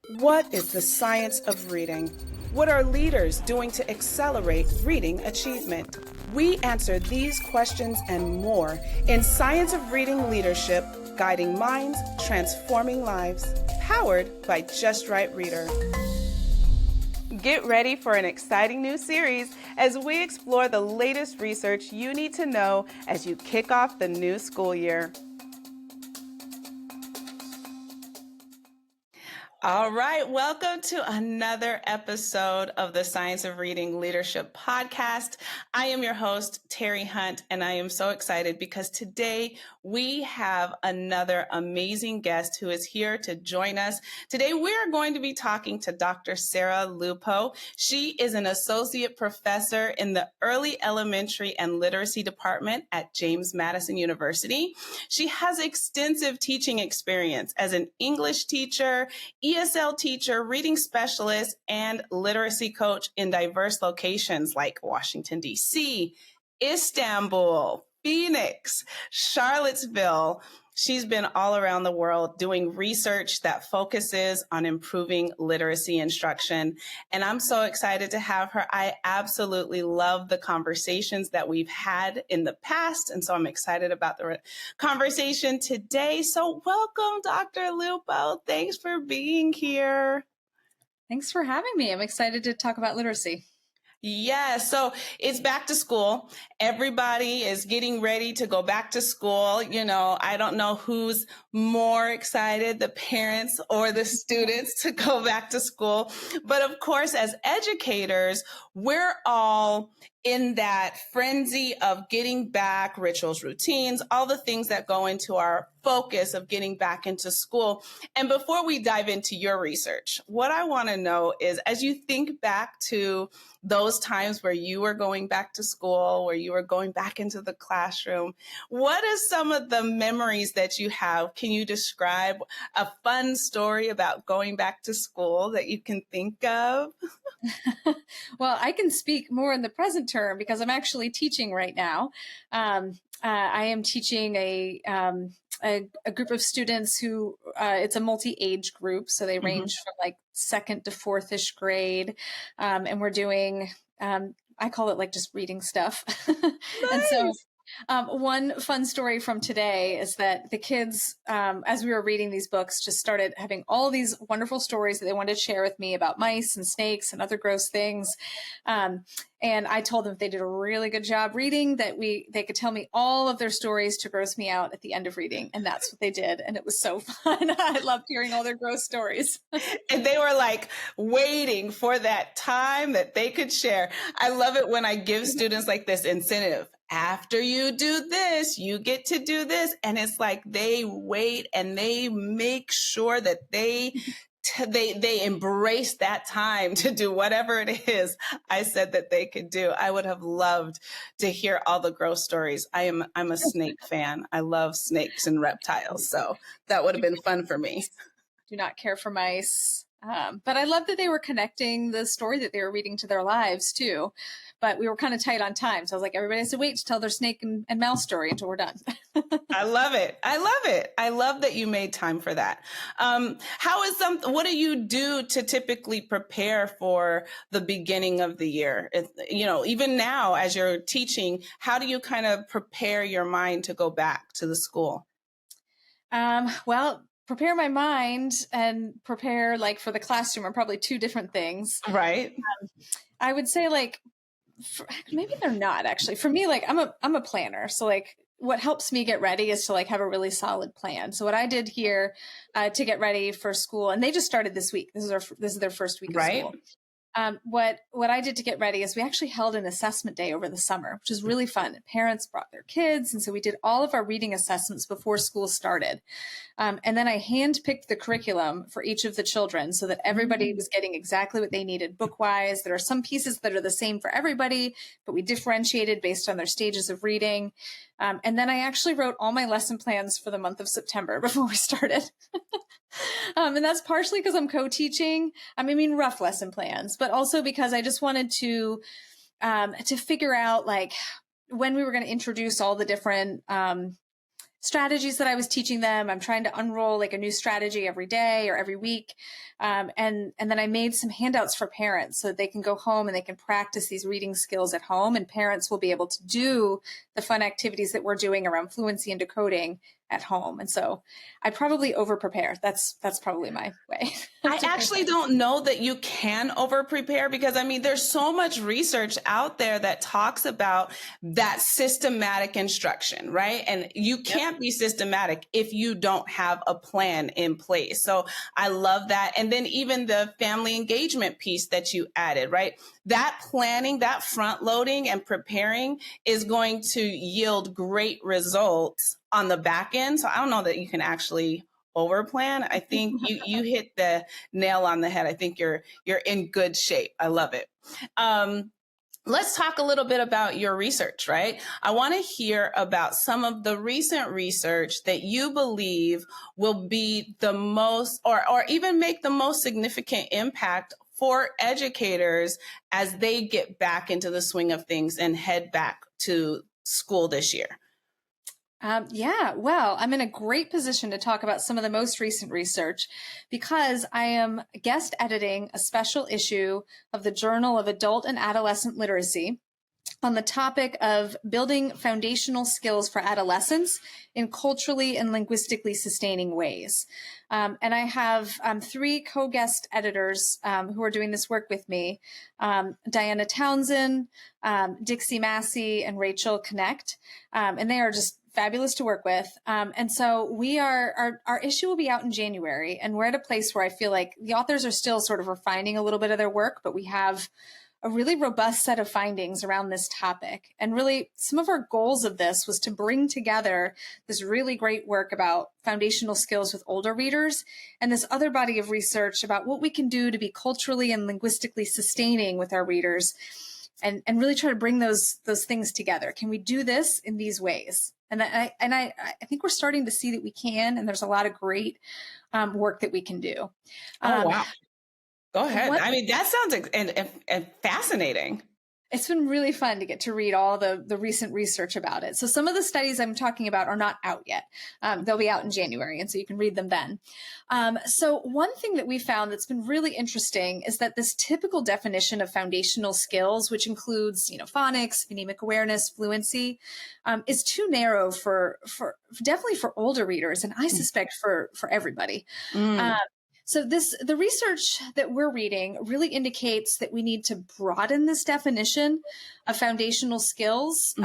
What is the science of reading? What are leaders doing to accelerate reading achievement? We answer these questions and more in Science of Reading Leadership, Guiding Minds, Transforming Lives, powered by Just Right Reader. Get ready for an exciting new series as we explore the latest research you need to know as you kick off the new school year. All right, welcome to another episode of the Science of Reading Leadership podcast. I am your host, Terry Hunt, and I am so excited because today we have another amazing guest who is here to join us. Today we are going to be talking to Dr. Sarah Lupo. She is an associate professor in the Early Elementary and Literacy Department at James Madison University. She has extensive teaching experience as an English teacher, ESL teacher, reading specialist, and literacy coach in diverse locations like Washington, D.C., Istanbul, Phoenix, Charlottesville. She's been all around the world doing research that focuses on improving literacy instruction. And I'm so excited to have her. I absolutely love the conversations that we've had in the past. And so I'm excited about the conversation today. So welcome, Dr. Lupo. Thanks for being here. Thanks for having me. I'm excited to talk about literacy. Yeah, so it's back to school. Everybody is getting ready to go back to school. You know, I don't know who's more excited, the parents or the students to go back to school. But of course, as educators, we're all in that frenzy of getting back, rituals, routines, all the things that go into our focus of getting back into school. And before we dive into your research, what I want to know is, as you think back to those times where you were going back to school, where you were going back into the classroom, what are some of the memories that you have? Can you describe a fun story about going back to school that you can think of? Well, I can speak more in the present term because I'm actually teaching right now. I am teaching a group of students who it's a multi-age group, so they range from like second to fourth-ish grade, and we're doing I call it like just reading stuff. Nice. And so one fun story from today is that the kids, as we were reading these books, just started having all these wonderful stories that they wanted to share with me about mice and snakes and other gross things. And I told them if they did a really good job reading, that they could tell me all of their stories to gross me out at the end of reading. And that's what they did. And it was so fun. I loved hearing all their gross stories. And they were like waiting for that time that they could share. I love it when I give students like this incentive. After you do this, you get to do this. And it's like they wait and they make sure that they embrace that time to do whatever it is I said that they could do. I would have loved to hear all the gross stories. I'm a snake fan. I love snakes and reptiles. So that would have been fun for me. Do not care for mice. But I love that they were connecting the story that they were reading to their lives too. But we were kind of tight on time. So I was like, everybody has to wait to tell their snake and mouse story until we're done. I love it. I love it. I love that you made time for that. What do you do to typically prepare for the beginning of the year? Even now as you're teaching, how do you kind of prepare your mind to go back to the school? Well, prepare my mind and prepare like for the classroom are probably two different things. Right. I would say like, maybe they're not actually. For me, like I'm a planner. So like what helps me get ready is to like have a really solid plan. So what I did here to get ready for school, and they just started this week. This is their first week of school. What I did to get ready is we actually held an assessment day over the summer, which was really fun. Parents brought their kids. And so we did all of our reading assessments before school started. And then I handpicked the curriculum for each of the children so that everybody was getting exactly what they needed book-wise. There are some pieces that are the same for everybody, but we differentiated based on their stages of reading. And then I actually wrote all my lesson plans for the month of September before we started. And that's partially because I'm co-teaching. I mean, rough lesson plans, but also because I just wanted to figure out like when we were going to introduce all the different strategies that I was teaching them. I'm trying to unroll like a new strategy every day or every week. And then I made some handouts for parents so that they can go home and they can practice these reading skills at home, and parents will be able to do the fun activities that we're doing around fluency and decoding at home. And so I probably over prepare. That's probably my way. I actually don't know that you can over prepare, because I mean, there's so much research out there that talks about that systematic instruction, right? And you can't be systematic if you don't have a plan in place. So I love that. And then even the family engagement piece that you added, right? That planning, that front loading and preparing is going to yield great results on the back end. So I don't know that you can actually over plan. I think you hit the nail on the head. I think you're in good shape. I love it. Let's talk a little bit about your research, right? I want to hear about some of the recent research that you believe will be the most, or even make the most significant impact for educators as they get back into the swing of things and head back to school this year. Well, I'm in a great position to talk about some of the most recent research because I am guest editing a special issue of the Journal of Adult and Adolescent Literacy on the topic of building foundational skills for adolescents in culturally and linguistically sustaining ways. And I have three co-guest editors who are doing this work with me, Diana Townsend, Dixie Massey, and Rachel Connect. And they are just fabulous to work with. And so our issue will be out in January, and we're at a place where I feel like the authors are still sort of refining a little bit of their work, but we have a really robust set of findings around this topic. And really some of our goals of this was to bring together this really great work about foundational skills with older readers and this other body of research about what we can do to be culturally and linguistically sustaining with our readers, and really try to bring those things together. Can we do this in these ways? And I think we're starting to see that we can, and there's a lot of great work that we can do. Oh, wow. Go ahead. I mean, that sounds fascinating. It's been really fun to get to read all the recent research about it. So some of the studies I'm talking about are not out yet. They'll be out in January, and so you can read them then. So one thing that we found that's been really interesting is that this typical definition of foundational skills, which includes, phonics, phonemic awareness, fluency, is too narrow for definitely for older readers, and I suspect for everybody. So the research that we're reading really indicates that we need to broaden this definition of foundational skills,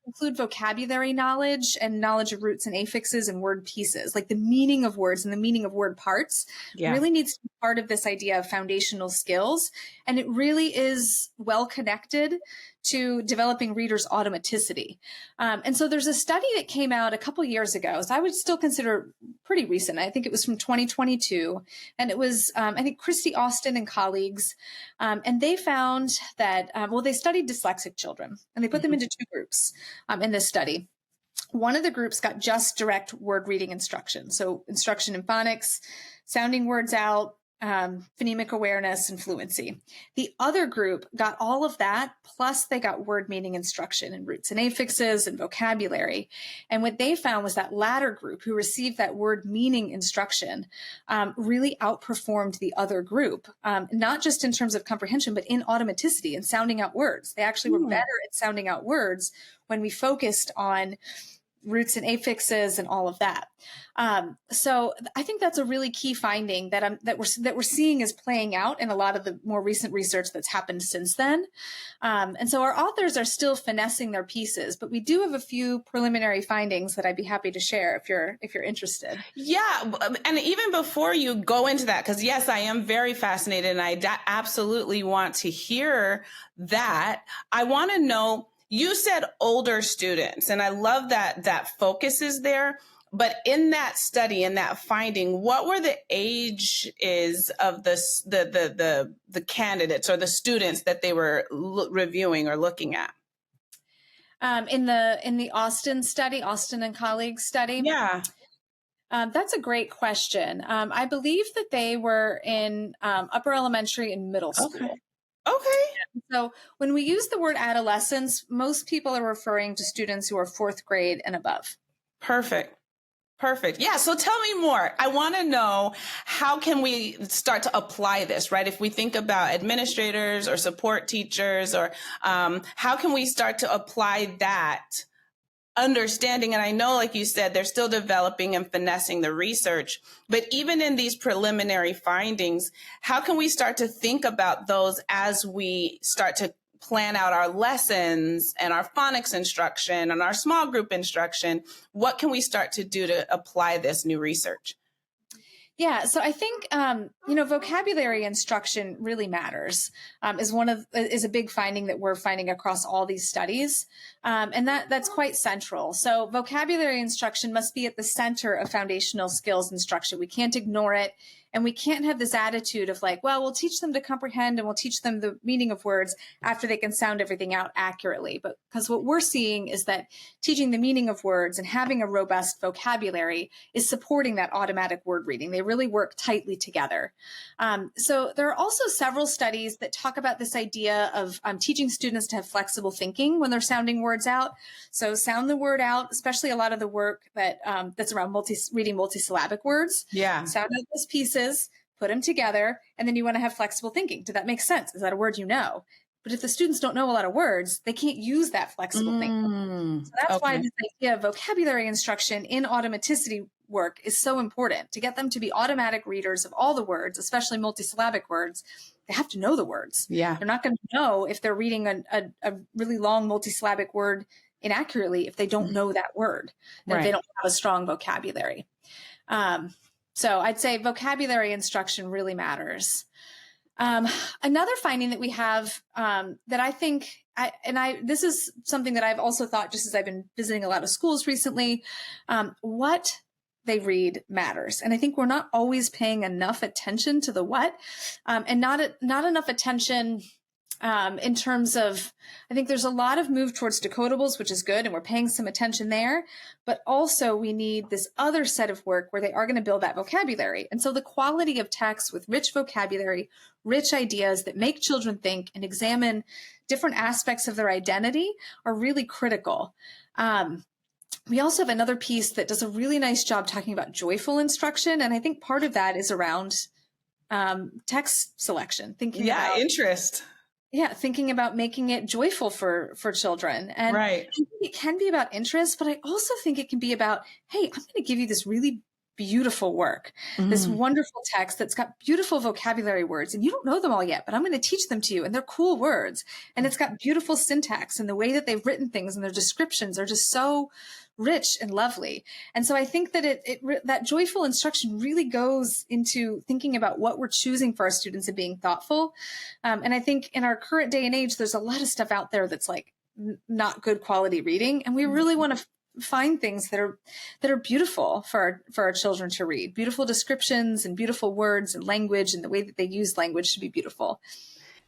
include vocabulary knowledge and knowledge of roots and affixes and word pieces, like the meaning of words and the meaning of word parts really needs to be part of this idea of foundational skills. And it really is well connected to developing readers' automaticity. And so there's a study that came out a couple years ago, so I would still consider pretty recent. I think it was from 2022. And it was, I think, Christy Austin and colleagues. And they found that, they studied dyslexic children, and they put them into two groups in this study. One of the groups got just direct word reading instruction. So instruction in phonics, sounding words out, phonemic awareness, and fluency. The other group got all of that, plus they got word meaning instruction in roots and affixes and vocabulary. And what they found was that latter group, who received that word meaning instruction, really outperformed the other group, not just in terms of comprehension, but in automaticity and sounding out words. They actually were better at sounding out words when we focused on roots and affixes and all of that. So I think that's a really key finding that we're seeing is playing out in a lot of the more recent research that's happened since then. And so our authors are still finessing their pieces, but we do have a few preliminary findings that I'd be happy to share if you're interested. Yeah, and even before you go into that, because yes, I am very fascinated, and I absolutely want to hear that. I want to know. You said older students, and I love that focus is there. But in that study, in that finding, what were the ages of the candidates or the students that they were reviewing or looking at? In the Austin study, Austin and colleagues study? Yeah. That's a great question. I believe that they were in upper elementary and middle school. Okay. So when we use the word adolescence, most people are referring to students who are fourth grade and above. Perfect. Perfect. Yeah. So tell me more. I want to know, how can we start to apply this, right? If we think about administrators or support teachers, or how can we start to apply that understanding? And I know, like you said, they're still developing and finessing the research, but even in these preliminary findings, how can we start to think about those as we start to plan out our lessons and our phonics instruction and our small group instruction? What can we start to do to apply this new research? Yeah, so I think vocabulary instruction really matters. Is a big finding that we're finding across all these studies, and that's quite central. So vocabulary instruction must be at the center of foundational skills instruction. We can't ignore it. And we can't have this attitude of like, well, we'll teach them to comprehend and we'll teach them the meaning of words after they can sound everything out accurately. But because what we're seeing is that teaching the meaning of words and having a robust vocabulary is supporting that automatic word reading. They really work tightly together. So there are also several studies that talk about this idea of teaching students to have flexible thinking when they're sounding words out. So sound the word out, especially a lot of the work that that's around reading multisyllabic words. Yeah. Sound out those pieces, put them together, and then you want to have flexible thinking. Did that make sense? Is that a word you know? But if the students don't know a lot of words, they can't use that flexible thinking. So that's why this idea of vocabulary instruction in automaticity work is so important. To get them to be automatic readers of all the words, especially multisyllabic words, they have to know the words. Yeah. They're not going to know if they're reading a really long multisyllabic word inaccurately if they don't know that word, and if they don't have a strong vocabulary. So I'd say vocabulary instruction really matters. Another finding that we have that I think, this is something that I've also thought just as I've been visiting a lot of schools recently, what they read matters. And I think we're not always paying enough attention to the what, and not enough attention in terms of, I think there's a lot of move towards decodables, which is good, and we're paying some attention there, but also we need this other set of work where they are going to build that vocabulary. And so the quality of text with rich vocabulary, rich ideas that make children think and examine different aspects of their identity are really critical. We also have another piece that does a really nice job talking about joyful instruction. And I think part of that is around text selection, thinking about interest. Yeah, thinking about making it joyful for children. And I think it can be about interest, but I also think it can be about, hey, I'm going to give you this really beautiful work, this wonderful text that's got beautiful vocabulary words, and you don't know them all yet, but I'm going to teach them to you, and they're cool words, and it's got beautiful syntax, and the way that they've written things and their descriptions are just so rich and lovely. And so I think that that joyful instruction really goes into thinking about what we're choosing for our students and being thoughtful. And I think in our current day and age, there's a lot of stuff out there that's like not good quality reading, and we really want to find things that are beautiful for our children to read. Beautiful descriptions and beautiful words and language, and the way that they use language should be beautiful.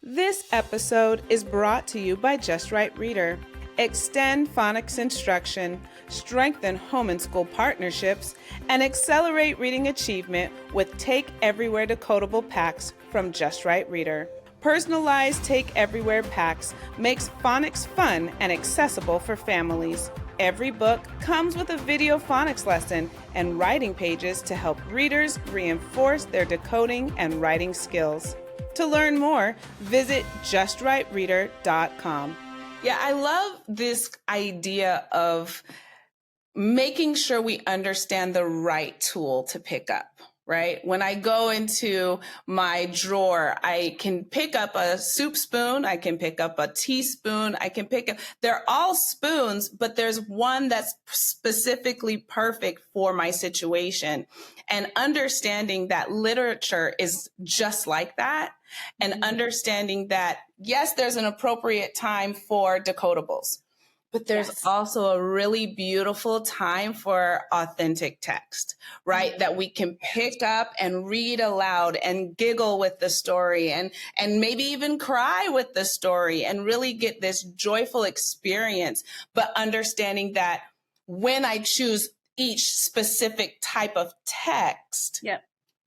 This episode is brought to you by Just Right Reader. Extend phonics instruction, strengthen home and school partnerships, and accelerate reading achievement with Take Everywhere decodable packs from Just Right Reader. Personalized Take Everywhere packs makes phonics fun and accessible for families. Every book comes with a video phonics lesson and writing pages to help readers reinforce their decoding and writing skills. To learn more, visit justrightreader.com. Yeah, I love this idea of making sure we understand the right tool to pick up. Right? When I go into my drawer, I can pick up a soup spoon. I can pick up a teaspoon. They're all spoons, but there's one that's specifically perfect for my situation. And understanding that literature is just like that, and understanding that, yes, there's an appropriate time for decodables, but there's also a really beautiful time for authentic text, right? That we can pick up and read aloud and giggle with the story and maybe even cry with the story and really get this joyful experience, but understanding that when I choose each specific type of text,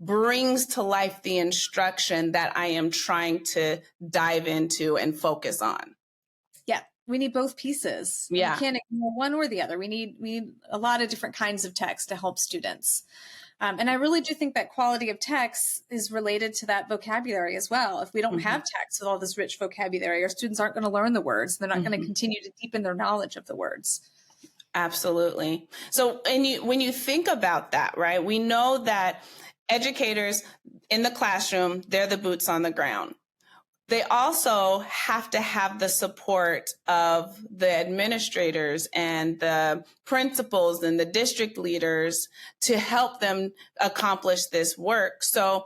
brings to life the instruction that I am trying to dive into and focus on. both pieces. Yeah. You can't ignore one or the other. We need a lot of different kinds of text to help students. And I really do think that quality of text is related to that vocabulary as well. If we don't have text with all this rich vocabulary, our students aren't going to learn the words. They're not going to continue to deepen their knowledge of the words. Absolutely. So when you think about that, right, we know that educators in the classroom, they're the boots on the ground. They also have to have the support of the administrators and the principals and the district leaders to help them accomplish this work. So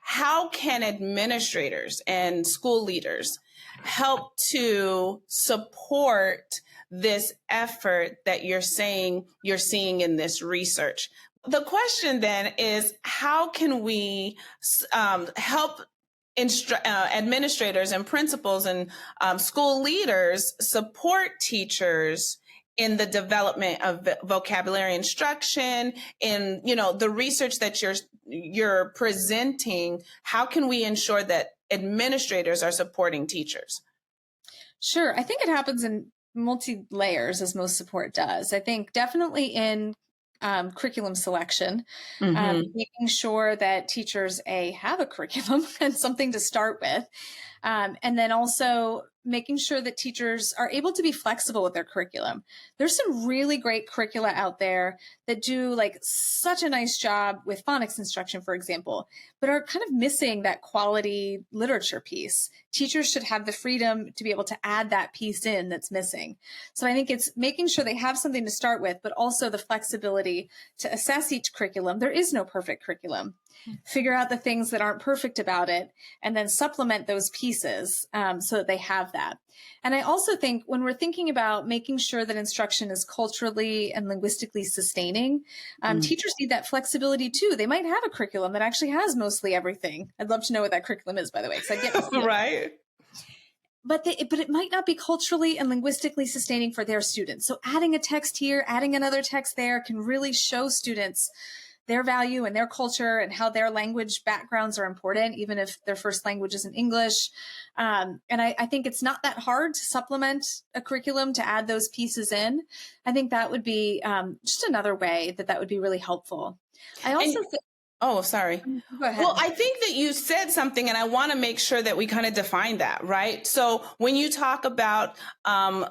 how can administrators and school leaders help to support this effort that you're saying you're seeing in this research? The question then is, how can we help administrators and principals and school leaders support teachers in the development of vocabulary instruction, in the research that you're presenting? How can we ensure that administrators are supporting teachers? Sure. I think it happens in multi-layers, as most support does. I think definitely in curriculum selection, making sure that teachers have a curriculum and something to start with. And then also making sure that teachers are able to be flexible with their curriculum. There's some really great curricula out there that do like such a nice job with phonics instruction, for example, but are kind of missing that quality literature piece. Teachers should have the freedom to be able to add that piece in that's missing. So I think it's making sure they have something to start with, but also the flexibility to assess each curriculum. There is no perfect curriculum. Figure out the things that aren't perfect about it, and then supplement those pieces so that they have that. And I also think when we're thinking about making sure that instruction is culturally and linguistically sustaining, teachers need that flexibility too. They might have a curriculum that actually has mostly everything. I'd love to know what that curriculum is, by the way, because I get to see right. But it might not be culturally and linguistically sustaining for their students. So adding a text here, adding another text there can really show students their value and their culture and how their language backgrounds are important, even if their first language isn't English. And I think it's not that hard to supplement a curriculum to add those pieces in. I think that would be just another way that would be really helpful. I also think. Oh, sorry. Go ahead. Well, I think that you said something, and I want to make sure that we kind of define that, right? So when you talk about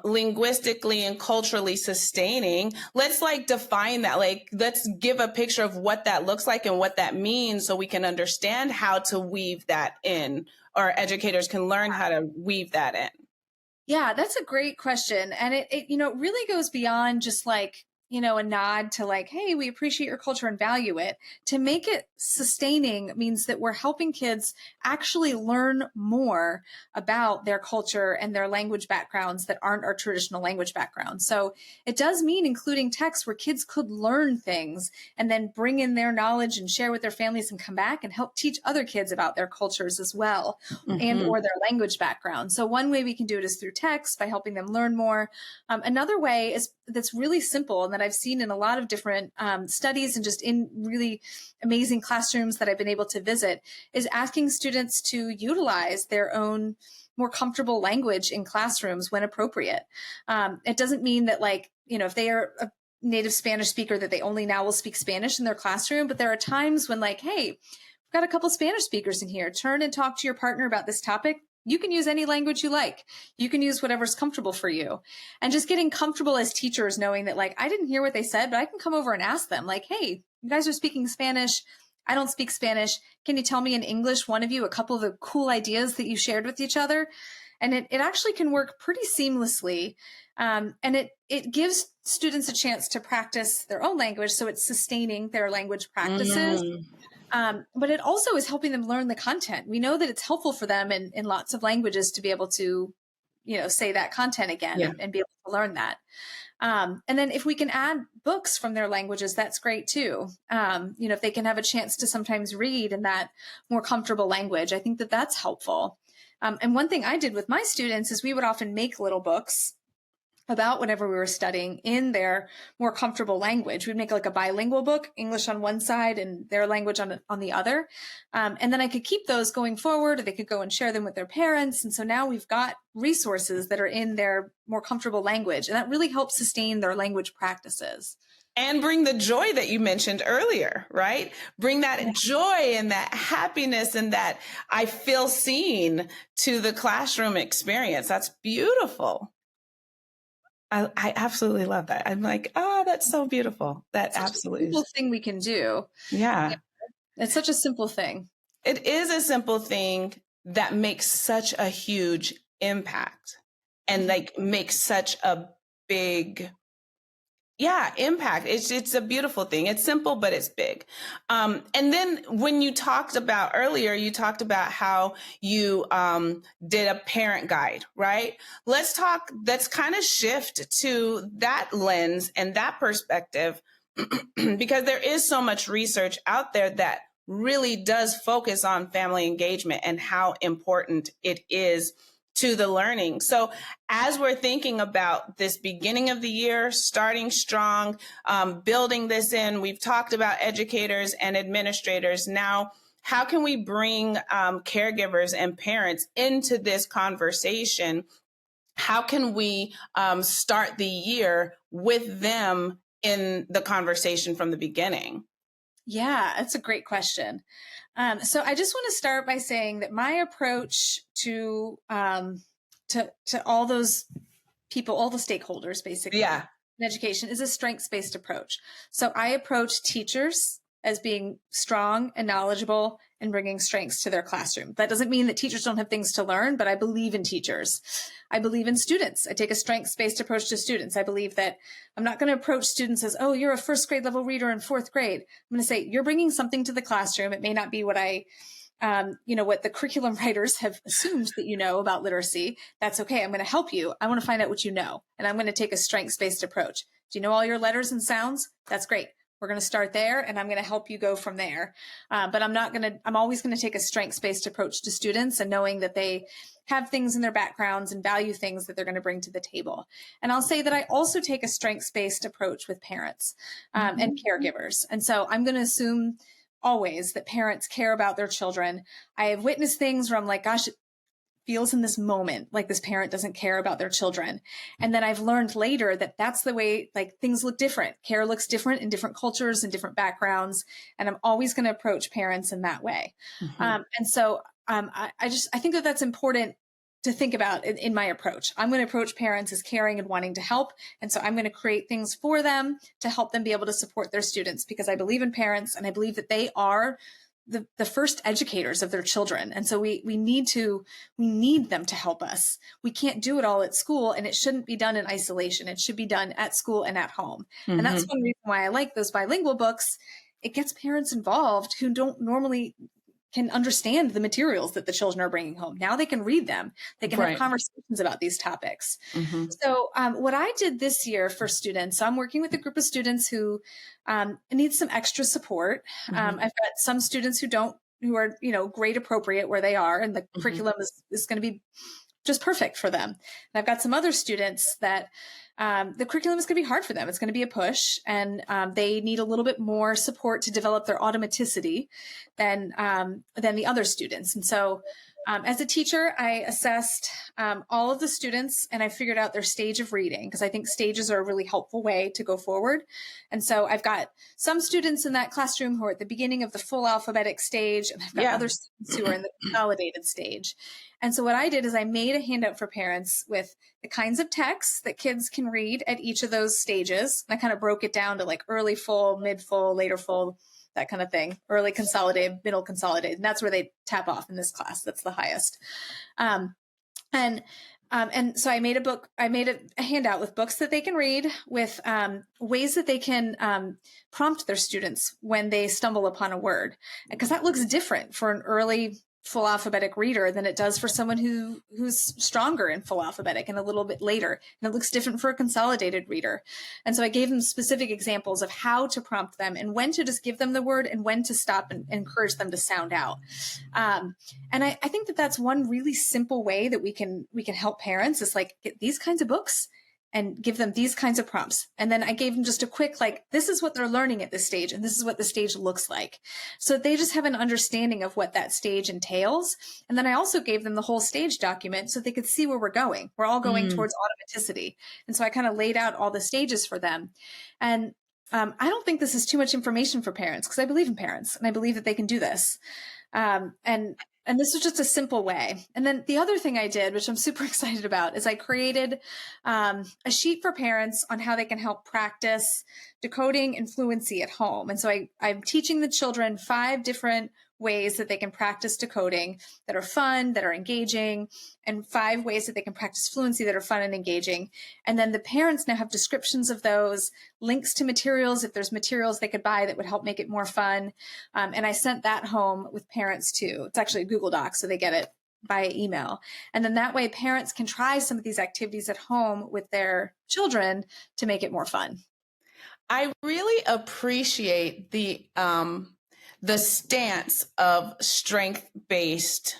linguistically and culturally sustaining, let's define that. Let's give a picture of what that looks like and what that means so we can understand how to weave that in, or educators can learn how to weave that in. Yeah, that's a great question. And it really goes beyond just a nod to hey, we appreciate your culture and value it. To make it sustaining means that we're helping kids actually learn more about their culture and their language backgrounds that aren't our traditional language backgrounds. So it does mean including texts where kids could learn things and then bring in their knowledge and share with their families and come back and help teach other kids about their cultures as well, and or their language background. So one way we can do it is through text, by helping them learn more. Another way is that's really simple and that I've seen in a lot of different studies and just in really amazing classrooms that I've been able to visit, is asking students to utilize their own more comfortable language in classrooms when appropriate. It doesn't mean that if they are a native Spanish speaker that they only now will speak Spanish in their classroom, but there are times when hey, we've got a couple Spanish speakers in here, turn and talk to your partner about this topic. You can use any language you like. You can use whatever's comfortable for you. And just getting comfortable as teachers, knowing that I didn't hear what they said, but I can come over and ask them hey, you guys are speaking Spanish. I don't speak Spanish. Can you tell me in English, one of you, a couple of the cool ideas that you shared with each other? And it actually can work pretty seamlessly. And it gives students a chance to practice their own language. So it's sustaining their language practices. But it also is helping them learn the content. We know that it's helpful for them in lots of languages to be able to, say that content again and be able to learn that. And then if we can add books from their languages, that's great too. If they can have a chance to sometimes read in that more comfortable language, I think that that's helpful. And one thing I did with my students is we would often make little books about whatever we were studying in their more comfortable language. We'd make like a bilingual book, English on one side and their language on the other. And then I could keep those going forward, or they could go and share them with their parents. And so now we've got resources that are in their more comfortable language, and that really helps sustain their language practices. And bring the joy that you mentioned earlier, right? Bring that joy and that happiness and that I feel seen to the classroom experience. That's beautiful. I absolutely love that. I'm like, oh, that's so beautiful. That Such absolutely a simple thing we can do. Yeah. It's such a simple thing. It is a simple thing that makes such a huge impact and like makes such a big impact. It's a beautiful thing. It's simple, but it's big. And then when you talked about earlier, you talked about how you did a parent guide, right? Let's kind of shift to that lens and that perspective, because there is so much research out there that really does focus on family engagement and how important it is to the learning. So as we're thinking about this beginning of the year, starting strong, building this in, we've talked about educators and administrators. Now, how can we bring caregivers and parents into this conversation? How can we start the year with them in the conversation from the beginning? Yeah, that's a great question. So I just want to start by saying that my approach to all those people, all the stakeholders, basically, in education, is a strengths-based approach. So I approach teachers as being strong and knowledgeable and bringing strengths to their classroom. That doesn't mean that teachers don't have things to learn, but I believe in teachers. I believe in students. I take a strengths-based approach to students. I believe that I'm not going to approach students as, oh, you're a first grade level reader in fourth grade. I'm going to say, you're bringing something to the classroom. It may not be what what the curriculum writers have assumed that you know about literacy. That's okay. I'm going to help you. I want to find out what you know. And I'm going to take a strengths-based approach. Do you know all your letters and sounds? That's great. We're going to start there, and I'm going to help you go from there. But I'm always going to take a strengths-based approach to students, and knowing that they have things in their backgrounds and value things that they're going to bring to the table. And I'll say that I also take a strengths-based approach with parents and caregivers. And so I'm going to assume always that parents care about their children. I have witnessed things where I'm like, gosh, feels in this moment like this parent doesn't care about their children. And then I've learned later that that's the way, like, things look different. Care looks different in different cultures and different backgrounds. And I'm always going to approach parents in that way. I think that that's important to think about in my approach. I'm going to approach parents as caring and wanting to help. And so I'm going to create things for them to help them be able to support their students, because I believe in parents and I believe that they are the first educators of their children. And so we need them to help us. We can't do it all at school, and it shouldn't be done in isolation. It should be done at school and at home. And that's one reason why I like those bilingual books. It gets parents involved who don't normally can understand the materials that the children are bringing home. Now they can read them. They can have conversations about these topics. So what I did this year for students, I'm working with a group of students who need some extra support. I've got some students who are, grade appropriate where they are, and the curriculum is going to be just perfect for them. And I've got some other students that the curriculum is going to be hard for them. It's going to be a push, and they need a little bit more support to develop their automaticity than the other students. And so as a teacher, I assessed all of the students, and I figured out their stage of reading, because I think stages are a really helpful way to go forward. And so I've got some students in that classroom who are at the beginning of the full alphabetic stage, and I've got other students who are in the consolidated stage. And so what I did is I made a handout for parents with the kinds of texts that kids can read at each of those stages. And I kind of broke it down to like early full, mid full, later full, that kind of thing. Early consolidated, middle consolidated. And that's where they tap off in this class. That's the highest. And so I made a handout with books that they can read, with ways that they can prompt their students when they stumble upon a word, because that looks different for an early full alphabetic reader than it does for someone who's stronger in full alphabetic and a little bit later. And it looks different for a consolidated reader. And so I gave them specific examples of how to prompt them and when to just give them the word and when to stop and encourage them to sound out. And I think that that's one really simple way that we can help parents, is like, get these kinds of books and give them these kinds of prompts. And then I gave them just a quick, like, this is what they're learning at this stage, and this is what the stage looks like. So they just have an understanding of what that stage entails. And then I also gave them the whole stage document so they could see where we're going. We're all going towards automaticity. And so I kind of laid out all the stages for them. And I don't think this is too much information for parents, because I believe in parents and I believe that they can do this. And this was just a simple way. And then the other thing I did, which I'm super excited about, is I created a sheet for parents on how they can help practice decoding and fluency at home. And so I'm teaching the children 5 different ways that they can practice decoding that are fun, that are engaging, and 5 ways that they can practice fluency that are fun and engaging. And then the parents now have descriptions of those, links to materials, if there's materials they could buy that would help make it more fun. And I sent that home with parents too. It's actually a Google Doc, so they get it by email. And then that way parents can try some of these activities at home with their children to make it more fun. I really appreciate the stance of strength-based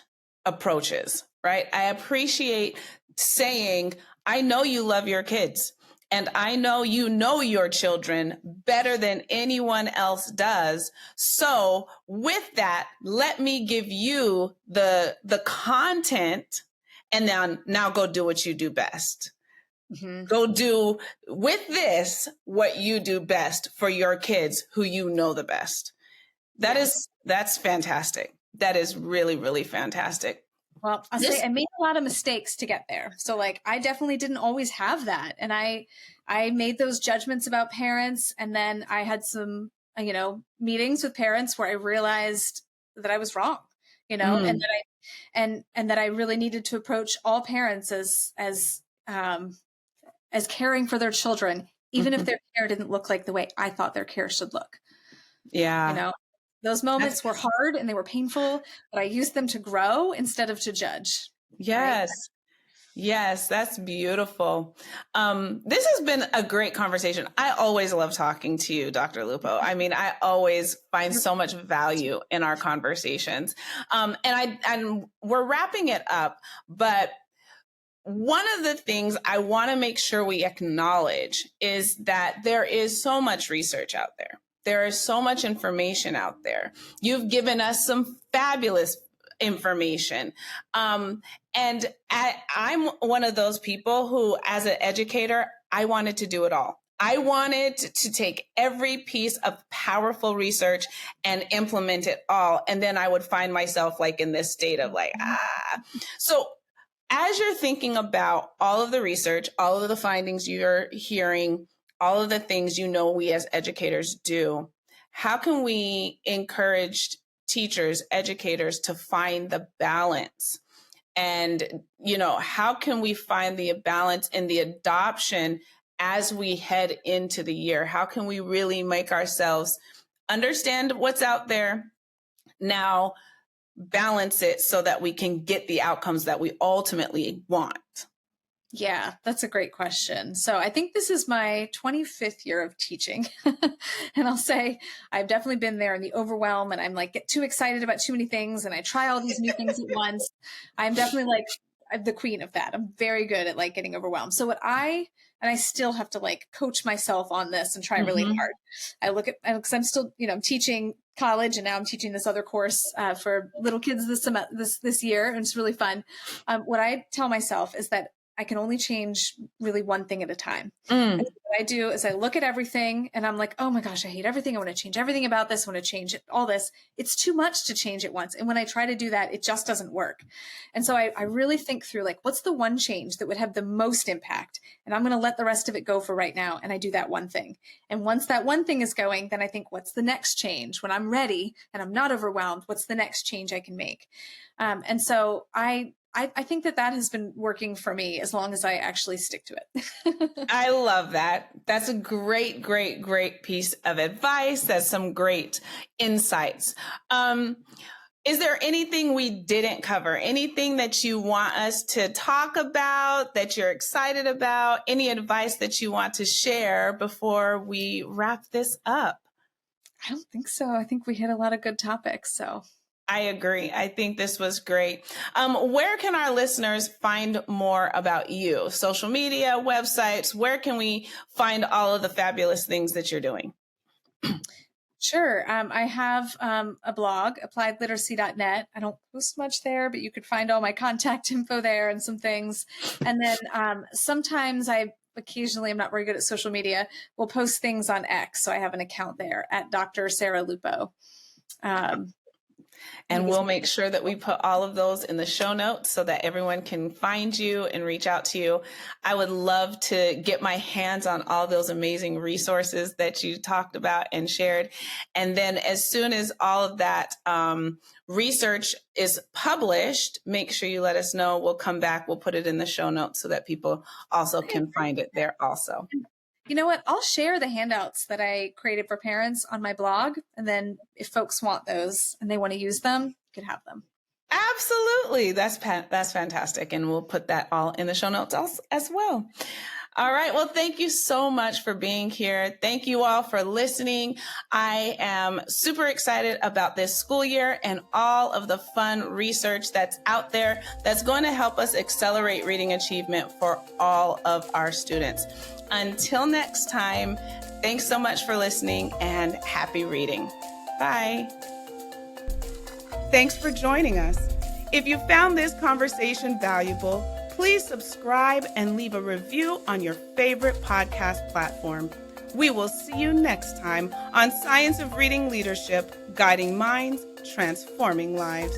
approaches, right? I appreciate saying, I know you love your kids, and I know you know your children better than anyone else does. So with that, let me give you the content, and now go do what you do best. Mm-hmm. Go do with this what you do best for your kids who you know the best. That's fantastic. That is really, really fantastic. Well, I'll say I made a lot of mistakes to get there. So like, I definitely didn't always have that. And I made those judgments about parents. And then I had some, meetings with parents where I realized that I was wrong, and that I really needed to approach all parents as caring for their children, even if their care didn't look like the way I thought their care should look. Yeah. Those moments were hard and they were painful, but I used them to grow instead of to judge. Yes. Right? Yes, that's beautiful. This has been a great conversation. I always love talking to you, Dr. Lupo. I mean, I always find so much value in our conversations. And we're wrapping it up, but one of the things I want to make sure we acknowledge is that there is so much research out there. There is so much information out there. You've given us some fabulous information. And I'm one of those people who, as an educator, I wanted to do it all. I wanted to take every piece of powerful research and implement it all. And then I would find myself like in this state of like, So as you're thinking about all of the research, all of the findings you're hearing, all of the things we as educators do, how can we encourage teachers, educators to find the balance? And, how can we find the balance in the adoption as we head into the year? How can we really make ourselves understand what's out there now, balance it so that we can get the outcomes that we ultimately want? Yeah, that's a great question. So I think this is my 25th year of teaching. And I'll say I've definitely been there in the overwhelm, and I'm like, get too excited about too many things, and I try all these new things at once. I'm definitely like, I'm the queen of that. I'm very good at like getting overwhelmed. So I still have to like coach myself on this and try really hard. I look at, because I'm still, teaching college, and now I'm teaching this other course for little kids this year, and it's really fun. What I tell myself is that I can only change really one thing at a time. And so what I do is I look at everything and I'm like, oh my gosh, I hate everything. I want to change everything about this. I want to change all this. It's too much to change at once. And when I try to do that, it just doesn't work. And so I really think through like, what's the one change that would have the most impact? And I'm going to let the rest of it go for right now. And I do that one thing. And once that one thing is going, then I think, what's the next change? When I'm ready and I'm not overwhelmed, what's the next change I can make? And so I think that has been working for me as long as I actually stick to it. I love that. That's a great, great, great piece of advice. That's some great insights. Is there anything we didn't cover? Anything that you want us to talk about, that you're excited about? Any advice that you want to share before we wrap this up? I don't think so. I think we hit a lot of good topics. So I agree. I think this was great. Where can our listeners find more about you? Social media, websites, where can we find all of the fabulous things that you're doing? Sure. I have a blog, appliedliteracy.net. I don't post much there, but you could find all my contact info there and some things. And then sometimes occasionally, I'm not very good at social media, will post things on X. So I have an account there at Dr. Sarah Lupo. And we'll make sure that we put all of those in the show notes so that everyone can find you and reach out to you. I would love to get my hands on all those amazing resources that you talked about and shared. And then as soon as all of that research is published, make sure you let us know. We'll come back. We'll put it in the show notes so that people also can find it there also. You know what? I'll share the handouts that I created for parents on my blog. And then if folks want those and they want to use them, you can have them. Absolutely. That's fantastic. And we'll put that all in the show notes as well. All right. Well, thank you so much for being here. Thank you all for listening. I am super excited about this school year and all of the fun research that's out there that's going to help us accelerate reading achievement for all of our students. Until next time, thanks so much for listening and happy reading. Bye. Thanks for joining us. If you found this conversation valuable, please subscribe and leave a review on your favorite podcast platform. We will see you next time on Science of Reading Leadership, Guiding Minds, Transforming Lives.